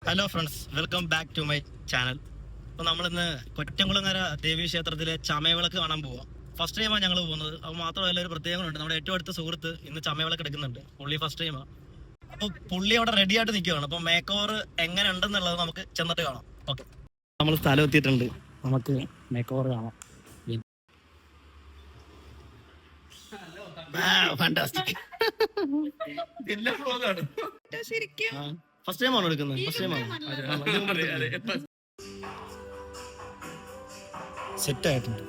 Hello friends, welcome back to my channel. അപ്പോൾ നമ്മളിന്ന് കൊറ്റംകുളങ്ങര ദേവീ ക്ഷേത്രത്തിലെ ചമയവിളക്ക് കാണാൻ പോവാം. ഫസ്റ്റ് ടൈമാണ് ഞങ്ങൾ പോകുന്നത്. അപ്പോൾ മാത്രമല്ല ഒരു പ്രത്യേകതയുണ്ട്. നമ്മുടെ ഏറ്റവും അടുത്ത സുഹൃത്ത് ഇന്ന് ചമയവിളക്ക് എടുക്കുന്നുണ്ട്. പുള്ളി ഫസ്റ്റ് ടൈമാണ്. അപ്പോൾ പുള്ളി അവിടെ റെഡി ആയിട്ട് നിൽക്കുകയാണ്. അപ്പോൾ മേക്ക് ഓവർ എങ്ങനെ ഉണ്ടെന്നുള്ളത് നമുക്ക് ചെന്നിട്ട് കാണാം. ഓക്കെ, നമ്മൾ സ്ഥലം എത്തിയിട്ടുണ്ട്. നമുക്ക് മേക്ക് ഓവർ കാണാം. ഫാന്റാസ്റ്റിക്. ഫസ്റ്റ് ടൈമാണോ എടുക്കുന്നത്? ഫസ്റ്റ് ടൈമാണ്. സെറ്റ് ആയിട്ടുണ്ട്.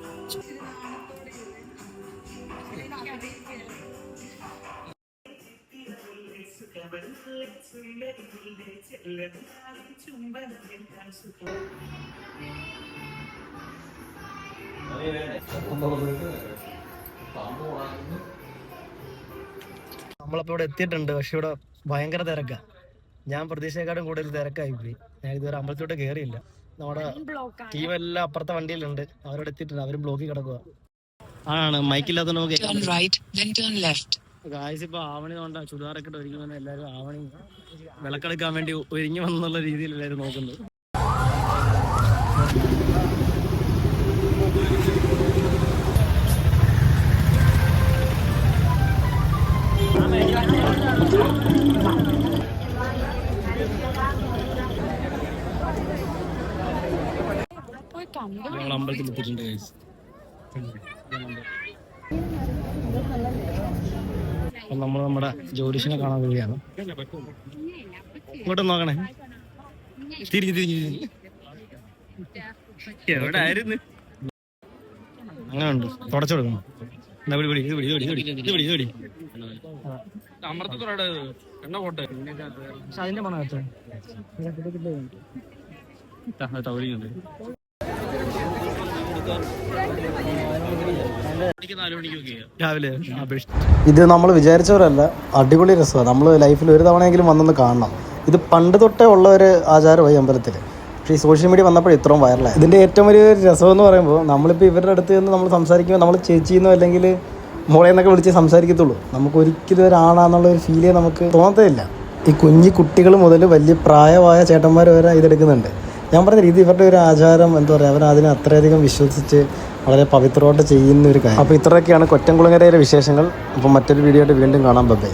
നമ്മളപ്പോ ഇവിടെ എത്തിയിട്ടുണ്ട്. പക്ഷെ ഇവിടെ ഭയങ്കര തിരക്കാ. ഞാൻ പ്രതീക്ഷയെക്കാളും കൂടുതൽ തിരക്കായി പോയി. ഞാൻ ഇതുവരെ അമ്പലത്തിലോട്ട് കയറിയില്ല. നമ്മുടെ ടീമെല്ലാം അപ്പുറത്തെ വണ്ടിയിലുണ്ട്. അവരോട് എത്തിയിട്ടുണ്ട്. അവര് ബ്ലോക്കിൽ കിടക്കുക ആണ്. മൈക്കില്ലാത്ത നമുക്ക് ഇപ്പൊ ആവണി കൊണ്ടാ ചുടാറൊക്കെ ഇട്ട് ഒരുങ്ങി വന്ന എല്ലാവരും ആവണി വിളക്കെടുക്കാൻ വേണ്ടി ഒരുങ്ങി വന്നുള്ള രീതിയിൽ എല്ലാവരും നോക്കുന്നത്. ഞങ്ങൾ അമ്പലത്തിൽ എത്തിയിട്ടുണ്ട്. നമ്മൾ നമ്മുടെ ജ്യോതിഷനെ കാണാൻ പോവുകയാണ്. ഇങ്ങോട്ട് നോക്കണേ. തിരിഞ്ഞ് എവിടെ ആയിരുന്നു? അങ്ങനെ ഉണ്ട്. തുടച്ചു കൊടുക്കണം. അതിന്റെ മണം രാവിലെ. ഇത് നമ്മൾ വിചാരിച്ചവരല്ല, അടിപൊളി രസമാണ്. നമ്മൾ ലൈഫിൽ ഒരു തവണയെങ്കിലും വന്നൊന്ന് കാണണം. ഇത് പണ്ട് തൊട്ടേ ഉള്ള ഒരു ആചാരമായി അമ്പലത്തിൽ. പക്ഷേ ഈ സോഷ്യൽ മീഡിയ വന്നപ്പോൾ ഇത്രയും വൈറലായി. ഇതിൻ്റെ ഏറ്റവും വലിയ രസമെന്ന് പറയുമ്പോൾ നമ്മളിപ്പോൾ ഇവരുടെ അടുത്ത് നിന്ന് നമ്മൾ സംസാരിക്കുമ്പോൾ നമ്മൾ ചേച്ചിന്നോ അല്ലെങ്കിൽ മോളെ എന്നൊക്കെ വിളിച്ച് സംസാരിക്കത്തുള്ളൂ. നമുക്ക് ഒരിക്കലും ഒരാണാന്നുള്ളൊരു ഫീലേ നമുക്ക് തോന്നത്തേയില്ല. ഈ കുഞ്ഞി കുട്ടികൾ മുതൽ വലിയ പ്രായമായ ചേട്ടന്മാർ വരെ ഇതെടുക്കുന്നുണ്ട്. ഞാൻ പറഞ്ഞ രീതി ഇവരുടെ ഒരു ആചാരം എന്താ പറയുക, അവരതിനെ അത്രയധികം വിശ്വസിച്ച് വളരെ പവിത്രമായിട്ട് ചെയ്യുന്ന ഒരു കാര്യം. അപ്പോൾ ഇത്രയൊക്കെയാണ് കൊറ്റംകുളങ്ങരയിലെ വിശേഷങ്ങൾ. അപ്പോൾ മറ്റൊരു വീഡിയോ ആയിട്ട് വീണ്ടും കാണാം. ബൈ.